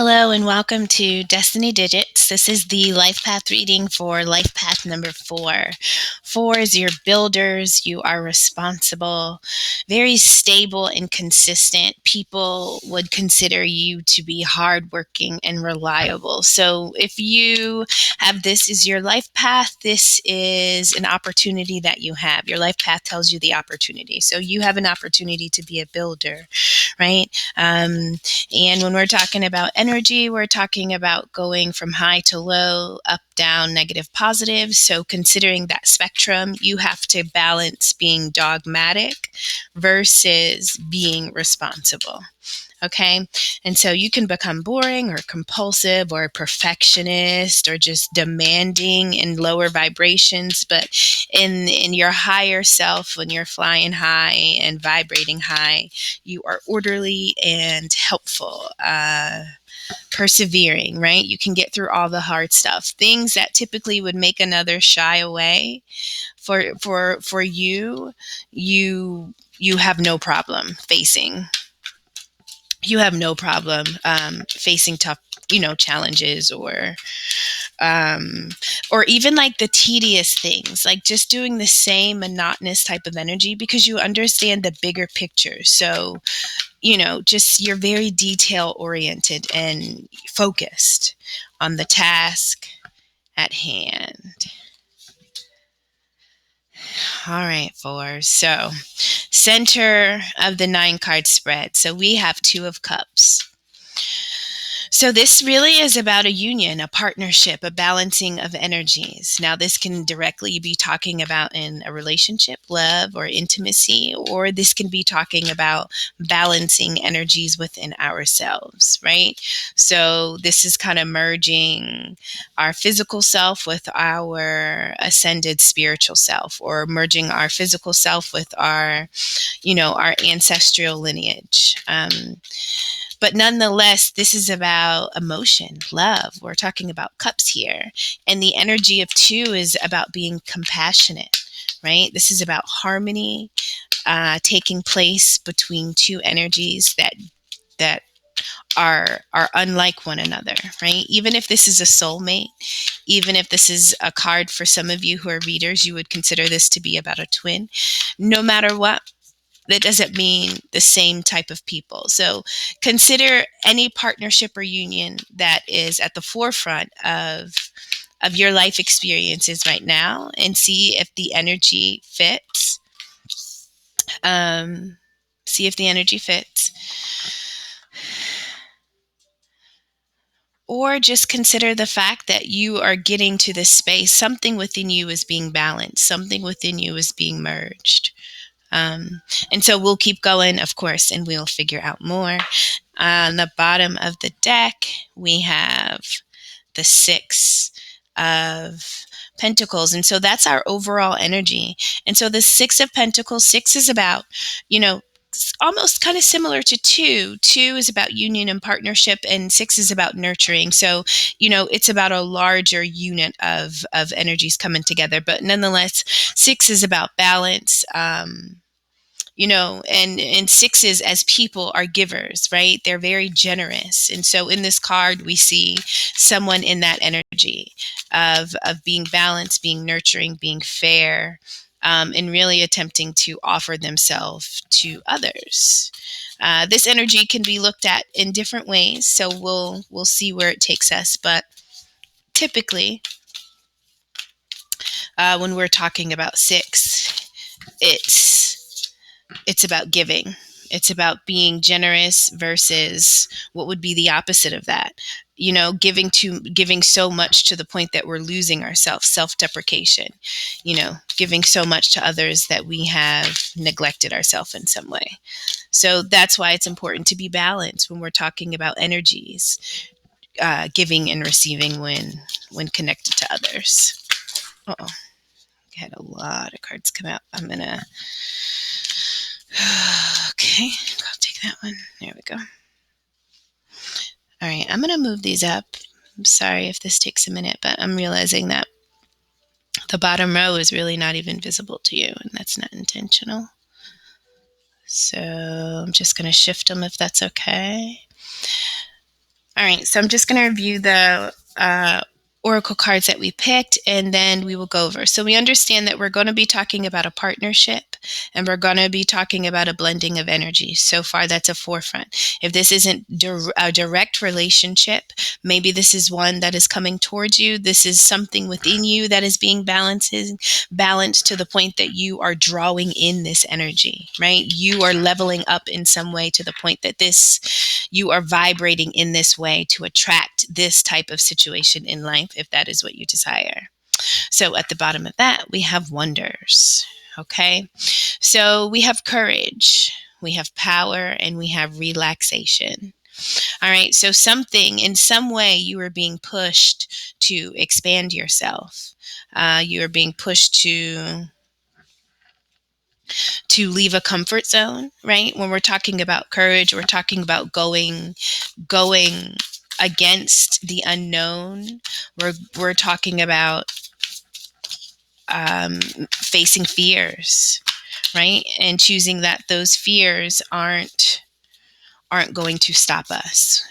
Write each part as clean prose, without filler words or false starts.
Hello and welcome to Destiny Digits. This is the life path reading for life path number 4. 4 is your builders. You are responsible, very stable and consistent. People would consider you to be hardworking and reliable. So if you have this as your life path, this is an opportunity that you have. Your life path tells you the opportunity. So you have an opportunity to be a builder, right? And when we're talking about energy, we're talking about going from high to low, up, down, negative, positive. So considering that spectrum, you have to balance being dogmatic versus being responsible. Okay. And so you can become boring or compulsive or perfectionist or just demanding in lower vibrations. But in your higher self, when you're flying high and vibrating high, you are orderly and helpful, persevering, right? You can get through all the hard stuff. Things that typically would make another shy away for you have no problem facing. You have no problem facing tough, challenges or even like the tedious things, like just doing the same monotonous type of energy because you understand the bigger picture. So, just you're very detail oriented and focused on the task at hand. All right, four. So, center of the 9 card spread. So we have 2 of Cups. So this really is about a union, a partnership, a balancing of energies. Now, this can directly be talking about in a relationship, love, or intimacy, or this can be talking about balancing energies within ourselves, right? So this is kind of merging our physical self with our ascended spiritual self, or merging our physical self with our ancestral lineage. But nonetheless, this is about emotion, love. We're talking about cups here. And the energy of 2 is about being compassionate, right? This is about harmony taking place between 2 energies that are unlike one another, right? Even if this is a soulmate, even if this is a card for some of you who are readers, you would consider this to be about a twin. No matter what, that doesn't mean the same type of people. So consider any partnership or union that is at the forefront of your life experiences right now and see if the energy fits. See if the energy fits. Or just consider the fact that you are getting to this space. Something within you is being balanced. Something within you is being merged. And so we'll keep going, of course, and we'll figure out more. On the bottom of the deck, we have the 6 of Pentacles. And so that's our overall energy. And so the 6 of Pentacles, 6 is about, almost kind of similar to 2. 2 is about union and partnership, and 6 is about nurturing. So, it's about a larger unit of energies coming together. But nonetheless, 6 is about balance. And 6s as people are givers, right? They're very generous. And so in this card, we see someone in that energy of being balanced, being nurturing, being fair, and really attempting to offer themselves to others. This energy can be looked at in different ways, so we'll see where it takes us. But typically, when we're talking about 6, it's about giving. It's about being generous versus what would be the opposite of that. Giving so much to the point that we're losing ourselves, self-deprecation, giving so much to others that we have neglected ourselves in some way. So that's why it's important to be balanced when we're talking about energies, giving and receiving when connected to others. Uh-oh. I had a lot of cards come out. I'm going to... Okay, I'll take that one. There we go. All right, I'm going to move these up. I'm sorry if this takes a minute, but I'm realizing that the bottom row is really not even visible to you, and that's not intentional. So I'm just going to shift them if that's okay. All right, so I'm just going to review the oracle cards that we picked, and then we will go over. So we understand that we're going to be talking about a partnership, and we're going to be talking about a blending of energy. So far, that's a forefront. If this isn't a direct relationship, maybe this is one that is coming towards you. This is something within you that is being balanced to the point that you are drawing in this energy, right? You are leveling up in some way to the point that you are vibrating in this way to attract this type of situation in life, if that is what you desire. So at the bottom of that, we have wonders. Okay. So we have courage, we have power, and we have relaxation. All right. So something in some way you are being pushed to expand yourself. You are being pushed to leave a comfort zone, right? When we're talking about courage, we're talking about going against the unknown. We're talking about facing fears, right? And choosing that those fears aren't going to stop us,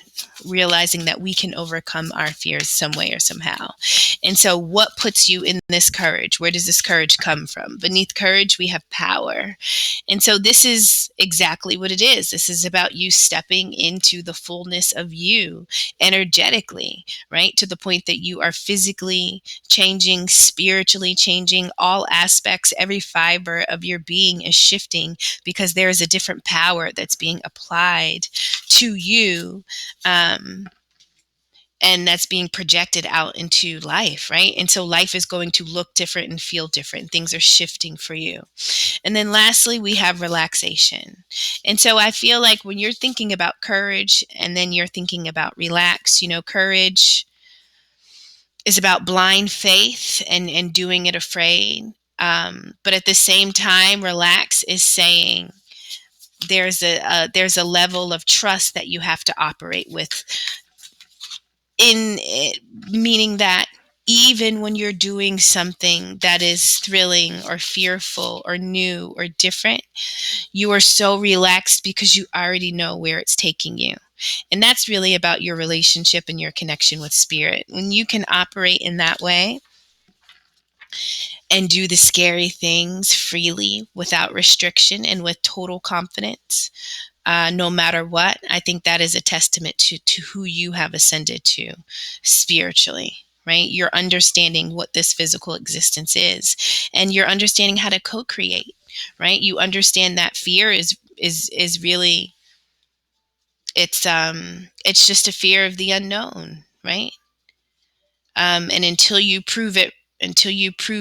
realizing that we can overcome our fears some way or somehow. And so what puts you in this courage? Where does this courage come from? Beneath courage, we have power. And so this is exactly what it is. This is about you stepping into the fullness of you energetically, right? To the point that you are physically changing, spiritually changing, all aspects, every fiber of your being is shifting because there is a different power that's being applied to you, and that's being projected out into life, right? And so life is going to look different and feel different. Things are shifting for you. And then lastly, we have relaxation. And so I feel like when you're thinking about courage and then you're thinking about relax, courage is about blind faith and doing it afraid. But at the same time, relax is saying there's a level of trust that you have to operate with in it, meaning that even when you're doing something that is thrilling or fearful or new or different, you are so relaxed because you already know where it's taking you. And that's really about your relationship and your connection with spirit. When you can operate in that way and do the scary things freely without restriction and with total confidence, no matter what, I think that is a testament to who you have ascended to spiritually, right? You're understanding what this physical existence is, and you're understanding how to co-create, right? You understand that fear is really it's just a fear of the unknown, right? And until you prove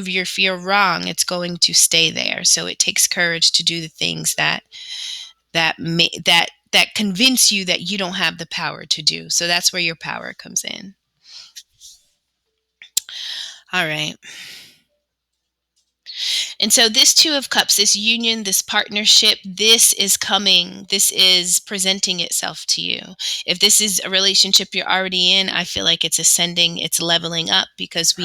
your fear wrong, it's going to stay there. So it takes courage to do the things that convince you that you don't have the power to do. So that's where your power comes in. All right. And so this Two of Cups, this union, this partnership, this is presenting itself to you. If this is a relationship you're already in, I feel like it's ascending, it's leveling up because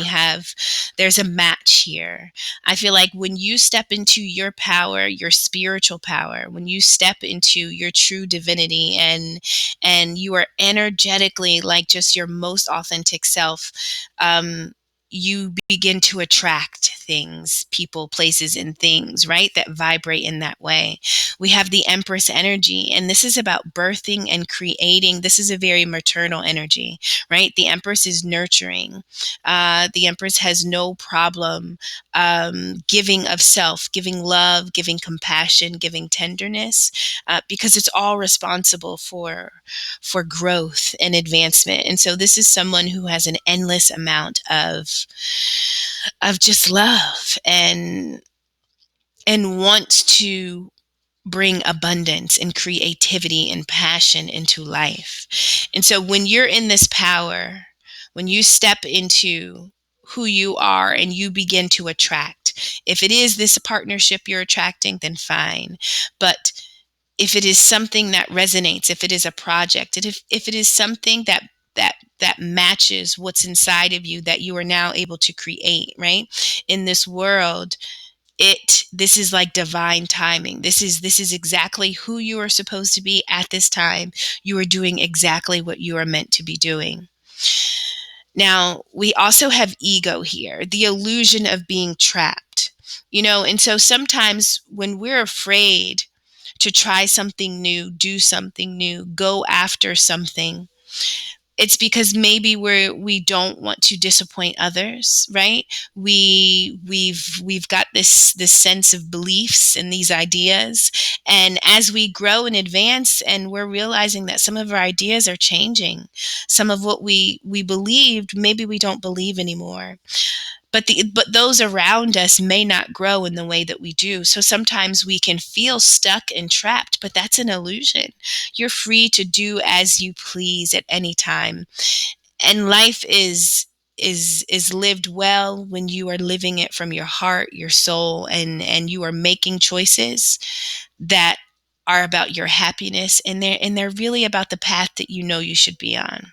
there's a match here. I feel like when you step into your power, your spiritual power, when you step into your true divinity and you are energetically like just your most authentic self, you begin to attract things, people, places, and things, right? That vibrate in that way. We have the Empress energy, and this is about birthing and creating. This is a very maternal energy, right? The Empress is nurturing. The Empress has no problem giving of self, giving love, giving compassion, giving tenderness, because it's all responsible for growth and advancement. And so this is someone who has an endless amount of just love and wants to bring abundance and creativity and passion into life. And so when you're in this power, when you step into who you are and you begin to attract, if it is this partnership you're attracting, then fine. But if it is something that resonates, if it is a project, if it is something that matches what's inside of you that you are now able to create, right? In this world, This is like divine timing. This is exactly who you are supposed to be at this time. You are doing exactly what you are meant to be doing. Now, we also have ego here, the illusion of being trapped. And so sometimes when we're afraid to try something new, do something new, go after something, it's because maybe we don't want to disappoint others, right? We've got this sense of beliefs and these ideas, and as we grow and advance, and we're realizing that some of our ideas are changing, some of what we believed, maybe we don't believe anymore. But those around us may not grow in the way that we do. So sometimes we can feel stuck and trapped, but that's an illusion. You're free to do as you please at any time. And life is lived well when you are living it from your heart, your soul, and you are making choices that are about your happiness, and they're really about the path that you know you should be on.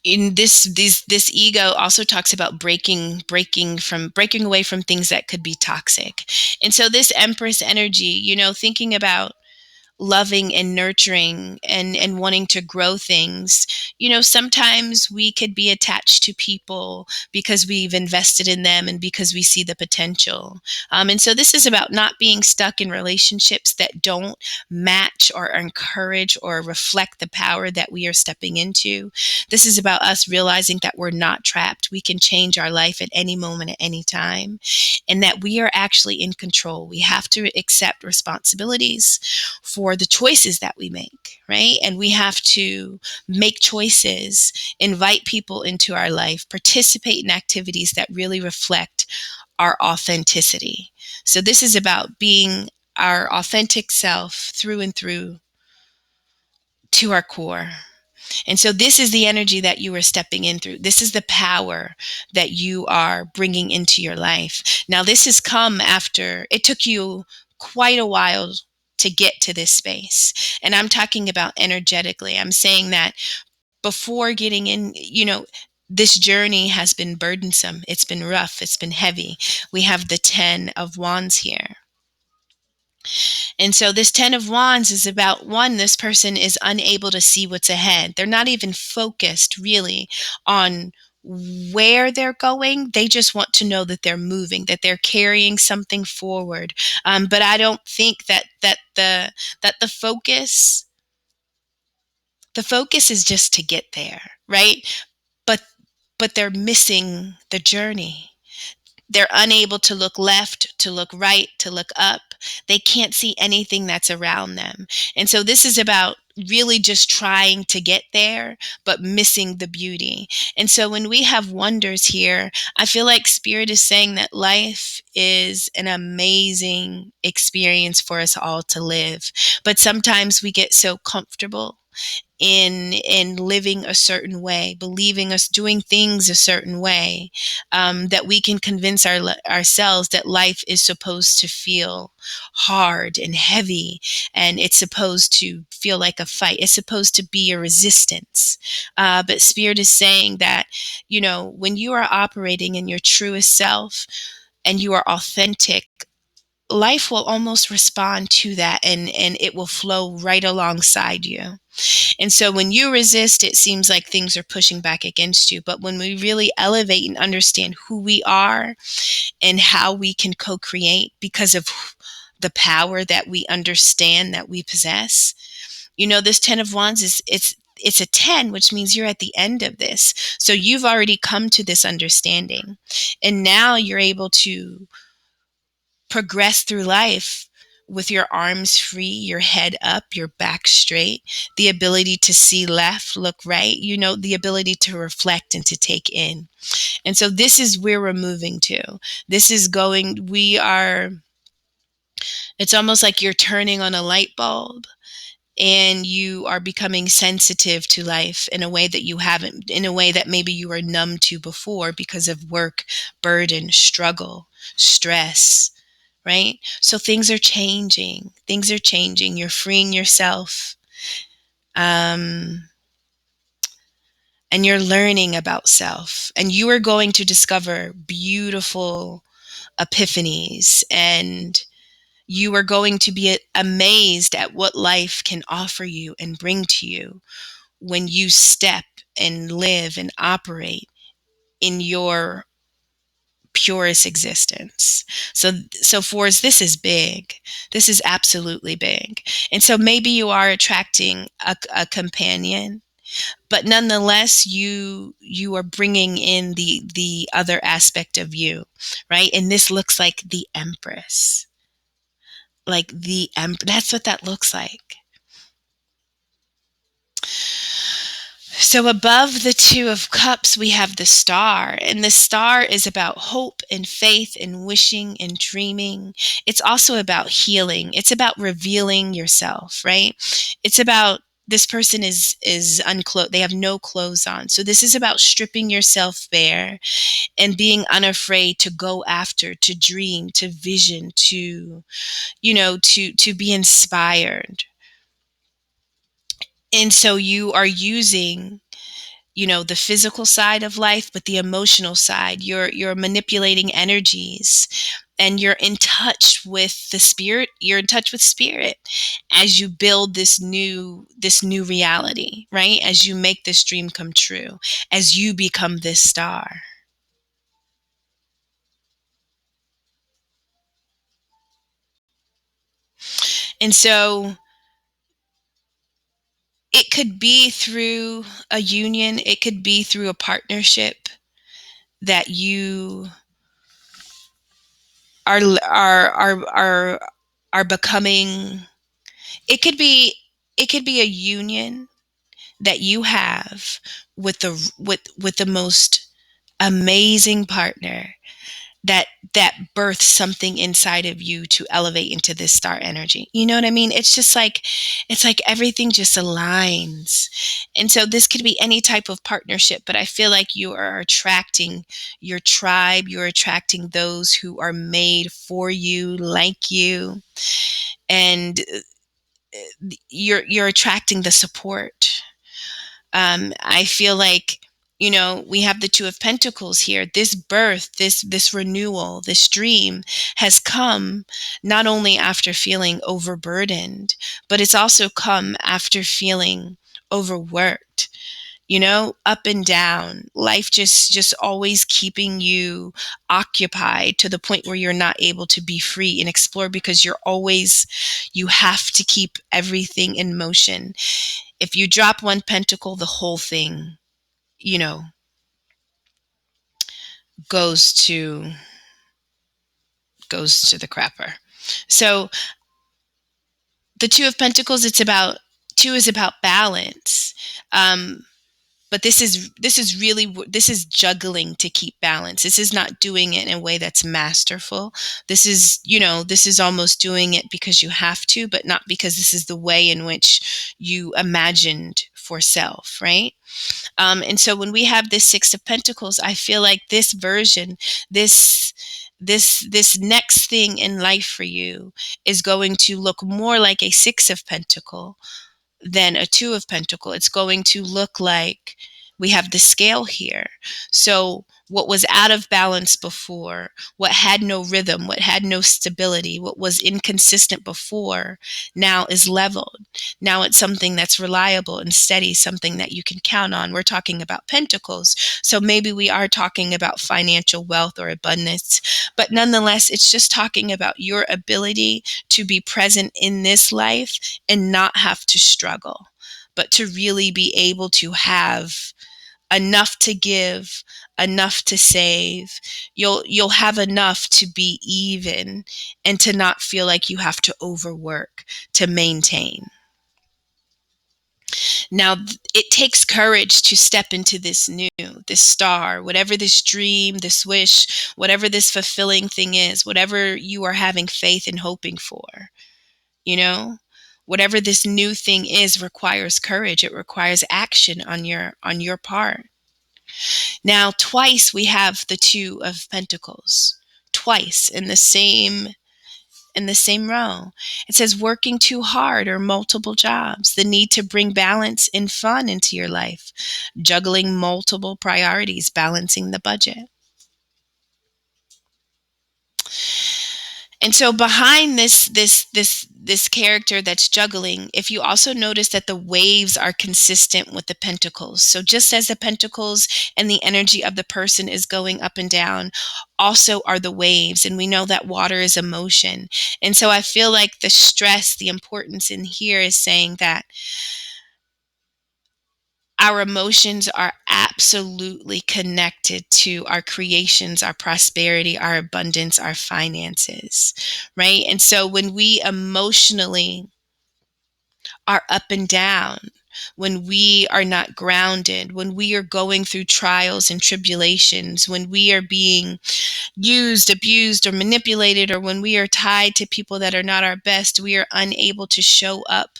In this ego also talks about breaking away from things that could be toxic. And so this Empress energy, thinking about loving and nurturing and wanting to grow things. Sometimes we could be attached to people because we've invested in them and because we see the potential. And so this is about not being stuck in relationships that don't match or encourage or reflect the power that we are stepping into. This is about us realizing that we're not trapped. We can change our life at any moment, at any time, and that we are actually in control. We have to accept responsibilities for the choices that we make, right? And we have to make choices, invite people into our life, participate in activities that really reflect our authenticity. So this is about being our authentic self through and through to our core. And so this is the energy that you are stepping in through. This is the power that you are bringing into your life. Now, this has come after it took you quite a while to get to this space. And I'm talking about energetically. I'm saying that before getting in, this journey has been burdensome. It's been rough. It's been heavy. We have the 10 of Wands here. And so this 10 of Wands is about, one, this person is unable to see what's ahead. They're not even focused really on where they're going. They just want to know that they're moving, that they're carrying something forward. But I don't think that the focus is just to get there, right? But they're missing the journey. They're unable to look left, to look right, to look up. They can't see anything that's around them. And so this is about really just trying to get there, but missing the beauty. And so when we have wonders here, I feel like Spirit is saying that life is an amazing experience for us all to live. But sometimes we get so comfortable in living a certain way, believing us doing things a certain way, that we can convince ourselves that life is supposed to feel hard and heavy, and it's supposed to feel like a fight. It's supposed to be a resistance. But Spirit is saying that, when you are operating in your truest self and you are authentic, life will almost respond to that, and it will flow right alongside you. And so when you resist, it seems like things are pushing back against you. But when we really elevate and understand who we are and how we can co-create because of the power that we understand that we possess, this 10 of Wands it's a 10, which means you're at the end of this. So you've already come to this understanding. And now you're able to progress through life with your arms free, your head up, your back straight, the ability to see left, look right, the ability to reflect and to take in. And so this is where we're moving to. It's almost like you're turning on a light bulb and you are becoming sensitive to life in a way that you haven't, in a way that maybe you were numb to before because of work, burden, struggle, stress. Right? So things are changing. Things are changing. You're freeing yourself. And you're learning about self. And you are going to discover beautiful epiphanies, and you are going to be amazed at what life can offer you and bring to you when you step and live and operate in your purest existence. So for us, this is big. This is absolutely big. And so maybe you are attracting a companion, but nonetheless you are bringing in the other aspect of you, right? And this looks like the Empress. Like that's what that looks like. So above the Two of Cups, we have the Star, and the Star is about hope and faith and wishing and dreaming. It's also about healing. It's about revealing yourself, right? It's about this person is unclothed. They have no clothes on. So this is about stripping yourself bare and being unafraid to go after, to dream, to vision, to, to be inspired. And so you are using, the physical side of life, but the emotional side. You're manipulating energies, and you're in touch with the spirit. You're in touch with spirit as you build this new reality, right? As you make this dream come true, as you become this star. And so it could be through a union, it could be through a partnership that you are are are are are becoming. It could be it could be a union that you have with the most amazing partner that births something inside of you to elevate into this star energy. You know what I mean? It's like everything just aligns. And so this could be any type of partnership, but I feel like you are attracting your tribe, you're attracting those who are made for you, like you, and you're attracting the support. I feel like, we have the Two of Pentacles here. This birth, this renewal, this dream has come not only after feeling overburdened, but it's also come after feeling overworked. Up and down, life just always keeping you occupied to the point where you're not able to be free and explore, because you have to keep everything in motion. If you drop one pentacle, the whole thing, you know, goes to goes to the crapper. So the Two of Pentacles, two is about balance. But this is juggling to keep balance. This is not doing it in a way that's masterful. This is almost doing it because you have to, but not because this is the way in which you imagined for self, right? And so when we have this Six of Pentacles, I feel like this version, this next thing in life for you is going to look more like a Six of Pentacle than a Two of Pentacle. It's going to look like we have the scale here. So what was out of balance before, what had no rhythm, what had no stability, what was inconsistent before, now is leveled. Now it's something that's reliable and steady, something that you can count on. We're talking about pentacles. So maybe we are talking about financial wealth or abundance, but nonetheless, it's just talking about your ability to be present in this life and not have to struggle, but to really be able to have enough to give, enough to save. You'll have enough to be even and to not feel like you have to overwork to maintain. Now, it takes courage to step into this star, whatever this dream, this wish, whatever this fulfilling thing is, whatever you are having faith and hoping for. You know, whatever this new thing is requires courage. It requires action on your part. Now, twice we have the Two of Pentacles, twice in the same row. It says working too hard or multiple jobs, the need to bring balance and fun into your life, juggling multiple priorities, balancing the budget. And so behind this character that's juggling, if you also notice that the waves are consistent with the pentacles. So just as the pentacles and the energy of the person is going up and down, also are the waves. And we know that water is emotion. And so I feel like the stress, the importance in here is saying that our emotions are absolutely connected to our creations, our prosperity, our abundance, our finances, right? And so when we emotionally are up and down, when we are not grounded, when we are going through trials and tribulations, when we are being used, abused, or manipulated, or when we are tied to people that are not our best, we are unable to show up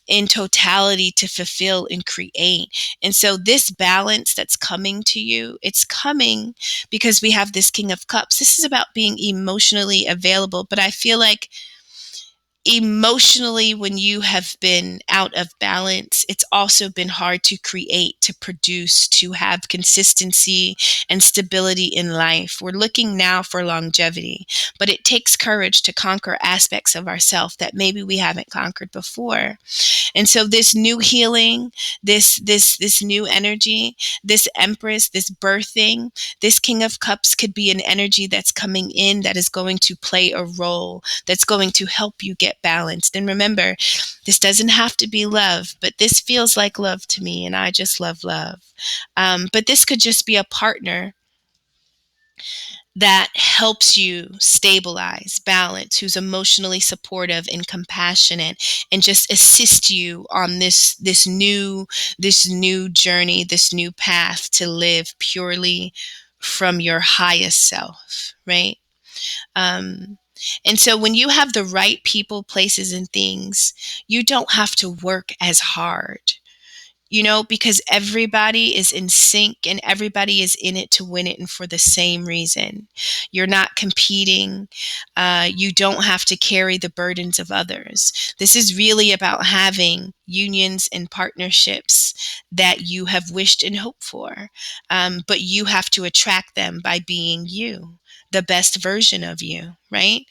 in totality to fulfill and create. And so this balance that's coming to you, it's coming because we have this King of Cups. This is about being emotionally available, but I feel like emotionally, when you have been out of balance, it's also been hard to create, to produce, to have consistency and stability in life. We're looking now for longevity, but it takes courage to conquer aspects of ourselves that maybe we haven't conquered before. And so this new healing, this new energy, this Empress, this birthing, this King of Cups could be an energy that's coming in that is going to play a role, that's going to help you get balanced. And remember, this doesn't have to be love, but this feels like love to me, and I just love love. But this could just be a partner that helps you stabilize, balance, who's emotionally supportive and compassionate, and just assist you on this new journey, this new path to live purely from your highest self, right? Um, and so when you have the right people, places, and things, you don't have to work as hard, because everybody is in sync and everybody is in it to win it and for the same reason. You're not competing. You don't have to carry the burdens of others. This is really about having unions and partnerships that you have wished and hoped for. But you have to attract them by being you, the best version of you, right?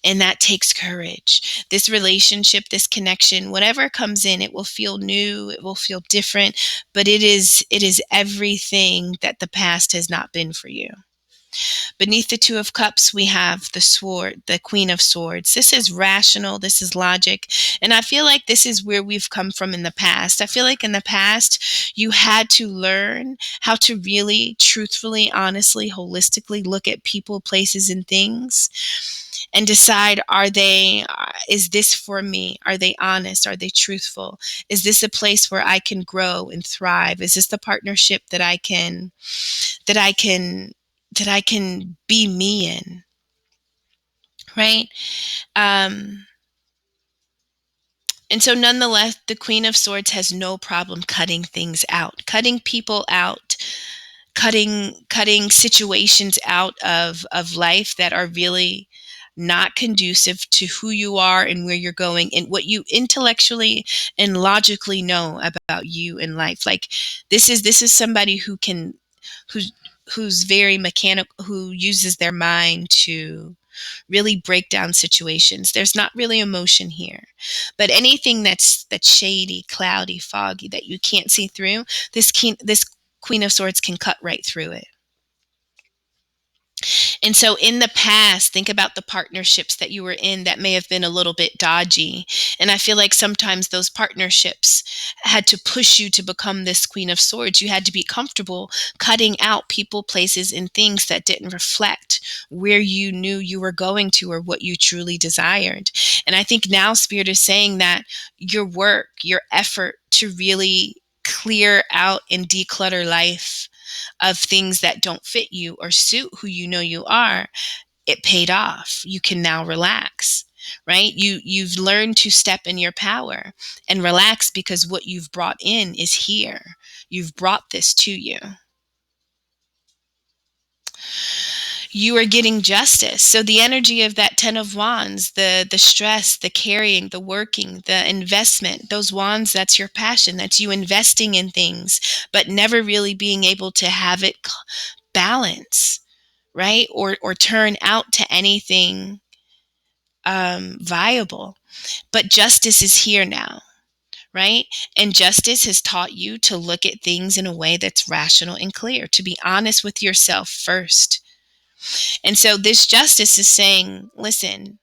And that takes courage. This relationship, this connection, whatever comes in, it will feel new, it will feel different, but it is everything that the past has not been for you. Beneath the Two of Cups, we have the Sword, the Queen of Swords. This is rational, this is logic. And I feel like this is where we've come from in the past. I feel like in the past, you had to learn how to really, truthfully, honestly, holistically look at people, places, and things and decide, is this for me? Are they honest? Are they truthful? Is this a place where I can grow and thrive? Is this the partnership that I can that I can be me in, right? Um, and so nonetheless, the Queen of Swords has no problem cutting things out, cutting people out, cutting situations out of life that are really not conducive to who you are and where you're going and what you intellectually and logically know about you in life. Like this is somebody who's who's very mechanical, who uses their mind to really break down situations. There's not really emotion here. But anything that's shady, cloudy, foggy, that you can't see through, this Queen of Swords can cut right through it. And so in the past, think about the partnerships that you were in that may have been a little bit dodgy. And I feel like sometimes those partnerships had to push you to become this Queen of Swords. You had to be comfortable cutting out people, places, and things that didn't reflect where you knew you were going to or what you truly desired. And I think now Spirit is saying that your work, your effort to really clear out and declutter life of things that don't fit you or suit who you know you are, it paid off. You can now relax, right? You've learned to step in your power and relax because what you've brought in is here. You've brought this to you. You are getting justice. So the energy of that 10 of wands, the stress, the carrying, the working, the investment, those wands, that's your passion. That's you investing in things, but never really being able to have it balance, right? Or turn out to anything viable. But justice is here now, right? And justice has taught you to look at things in a way that's rational and clear, to be honest with yourself first. And so this justice is saying, listen,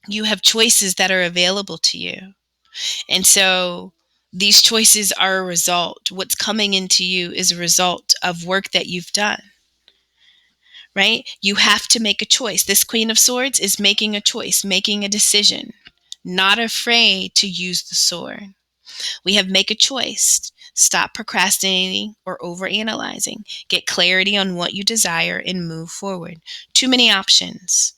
you have choices that are available to you. And so these choices are a result. What's coming into you is a result of work that you've done, right? You have to make a choice. This Queen of Swords is making a choice, making a decision, not afraid to use the sword. We have make a choice. Stop procrastinating or overanalyzing. Get clarity on what you desire and move forward. Too many options.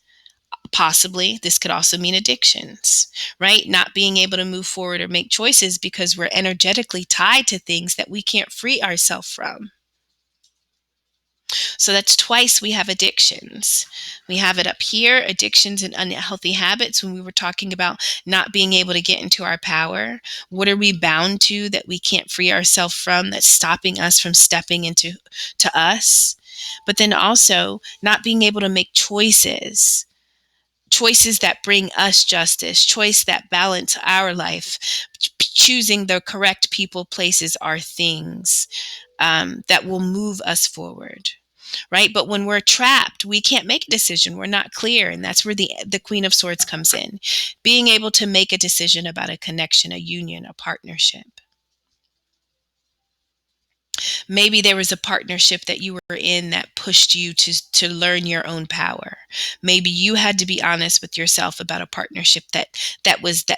Possibly, this could also mean addictions, right? Not being able to move forward or make choices because we're energetically tied to things that we can't free ourselves from. So that's twice we have addictions. We have it up here, addictions and unhealthy habits, when we were talking about not being able to get into our power. What are we bound to that we can't free ourselves from, that's stopping us from stepping into us? But then also not being able to make choices that bring us justice, choice that balance our life, choosing the correct people, places, or things that will move us forward. Right? But when we're trapped, we can't make a decision. We're not clear. And that's where the Queen of Swords comes in. Being able to make a decision about a connection, a union, a partnership. Maybe there was a partnership that you were in that pushed you to learn your own power. Maybe you had to be honest with yourself about a partnership that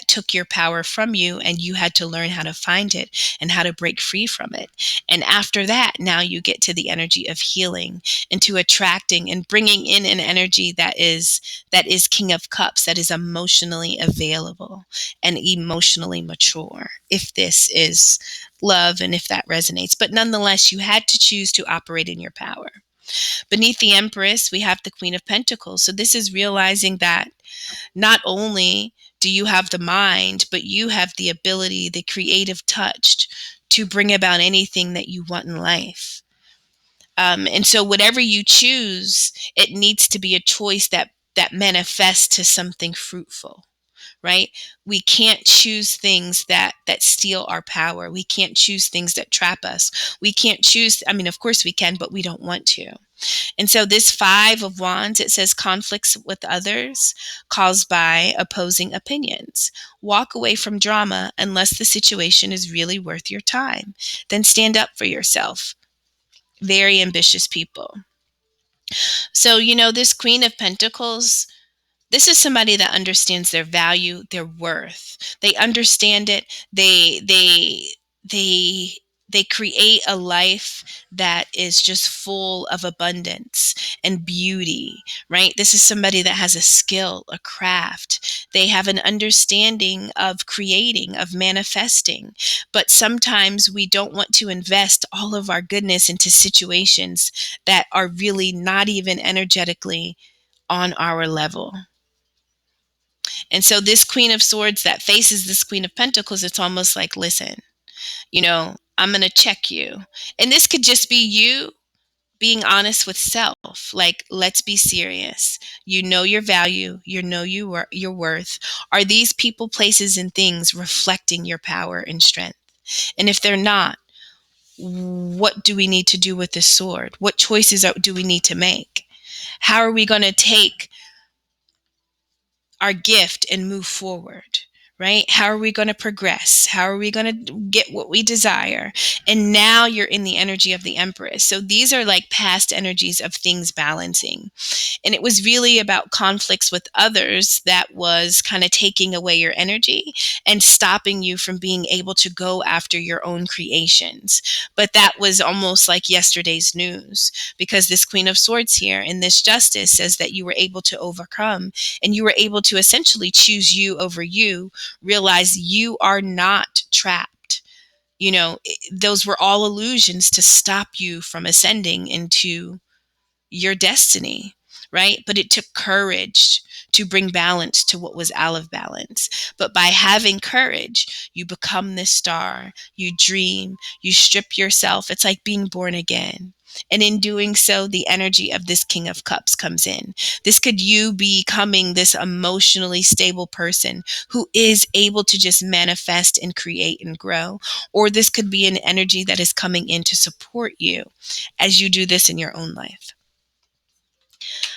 took your power from you, and you had to learn how to find it and how to break free from it. And after that, now you get to the energy of healing, and to attracting and bringing in an energy that is King of Cups, that is emotionally available and emotionally mature, if this is love and if that resonates. But nonetheless, you had to choose to operate in your power. Beneath the Empress, we have the Queen of Pentacles. So this is realizing that not only do you have the mind, but you have the ability, the creative touch to bring about anything that you want in life. And so whatever you choose, it needs to be a choice that manifests to something fruitful. Right? We can't choose things that steal our power. We can't choose things that trap us. We can't choose, I mean, of course we can, but we don't want to. And so this Five of Wands, it says conflicts with others caused by opposing opinions. Walk away from drama unless the situation is really worth your time. Then stand up for yourself. Very ambitious people. So, this Queen of Pentacles, this is somebody that understands their value, their worth. They understand it. They create a life that is just full of abundance and beauty, right? This is somebody that has a skill, a craft. They have an understanding of creating, of manifesting. But sometimes we don't want to invest all of our goodness into situations that are really not even energetically on our level. And so this Queen of Swords that faces this Queen of Pentacles, it's almost like, listen, I'm going to check you. And this could just be you being honest with self. Like, let's be serious. You know your value. You know your worth. Are these people, places, and things reflecting your power and strength? And if they're not, what do we need to do with this sword? What choices do we need to make? How are we going to take our gift and move forward, right? How are we going to progress? How are we going to get what we desire? And now you're in the energy of the Empress. So these are like past energies of things balancing. And it was really about conflicts with others that was kind of taking away your energy and stopping you from being able to go after your own creations. But that was almost like yesterday's news, because this Queen of Swords here in this Justice says that you were able to overcome, and you were able to essentially choose you over you, realize you are not trapped. Those were all illusions to stop you from ascending into your destiny, right? But it took courage to bring balance to what was out of balance. But by having courage, you become this star, you dream, you strip yourself. It's like being born again. And in doing so, the energy of this King of Cups comes in. This could you becoming this emotionally stable person who is able to just manifest and create and grow. Or this could be an energy that is coming in to support you as you do this in your own life.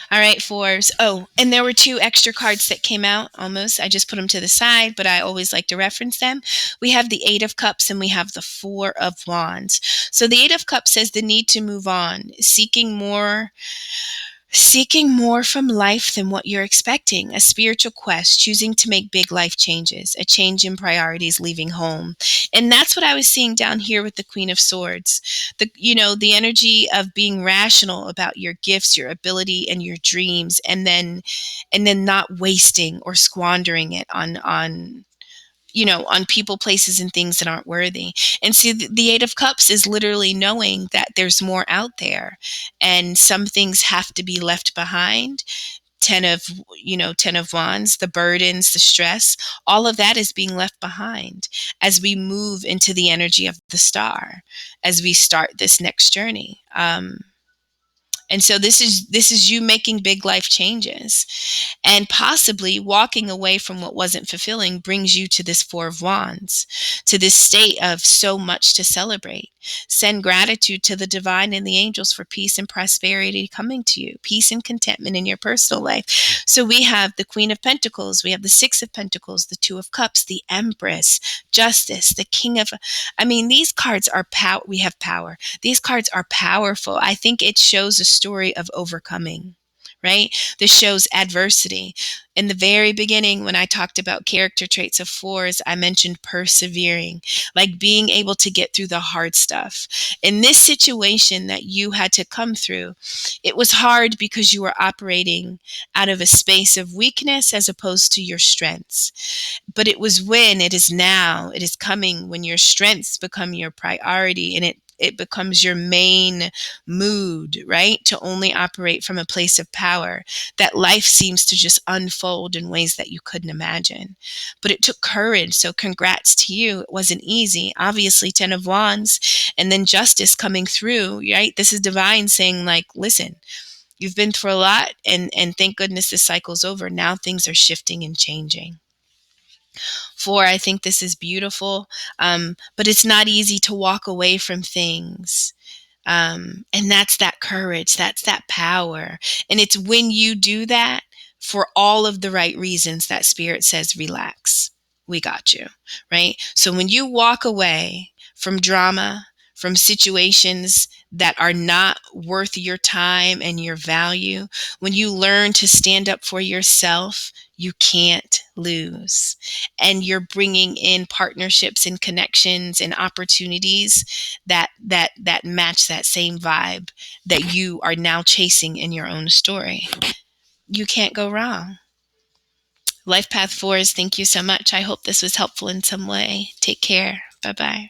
All right, fours. Oh, and there were two extra cards that came out almost. I just put them to the side, but I always like to reference them. We have the Eight of Cups and we have the Four of Wands. So the Eight of Cups says the need to move on, seeking more from life than what you're expecting, a spiritual quest, choosing to make big life changes, a change in priorities, leaving home. And that's what I was seeing down here with the Queen of Swords. The energy of being rational about your gifts, your ability, and your dreams, and then not wasting or squandering it on people, places, and things that aren't worthy. And see, the Eight of Cups is literally knowing that there's more out there and some things have to be left behind. 10 of Wands, the burdens, the stress, all of that is being left behind as we move into the energy of the star, as we start this next journey. And so this is you making big life changes, and possibly walking away from what wasn't fulfilling brings you to this Four of Wands, to this state of so much to celebrate. Send gratitude to the divine and the angels for peace and prosperity coming to you, peace and contentment in your personal life. So we have the Queen of Pentacles, we have the Six of Pentacles, the Two of Cups, the Empress, Justice, the King of, these cards are power. We have power. These cards are powerful. I think it shows a story of overcoming, right? This shows adversity. In the very beginning, when I talked about character traits of fours, I mentioned persevering, like being able to get through the hard stuff. In this situation that you had to come through, it was hard because you were operating out of a space of weakness as opposed to your strengths. But it was when, it is now, it is coming when your strengths become your priority, and it becomes your main mood, right? To only operate from a place of power, that life seems to just unfold in ways that you couldn't imagine. But it took courage. So congrats to you. It wasn't easy. Obviously, 10 of Wands and then Justice coming through, right? This is divine saying, like, listen, you've been through a lot, and thank goodness this cycle's over. Now things are shifting and changing. Four, I think this is beautiful, but it's not easy to walk away from things. And that's that courage, that's that power. And it's when you do that for all of the right reasons that Spirit says, relax, we got you, right? So when you walk away from drama, from situations that are not worth your time and your value, when you learn to stand up for yourself, you can't lose. And you're bringing in partnerships and connections and opportunities that match that same vibe that you are now chasing in your own story. You can't go wrong. Life Path Fours, thank you so much. I hope this was helpful in some way. Take care. Bye-bye.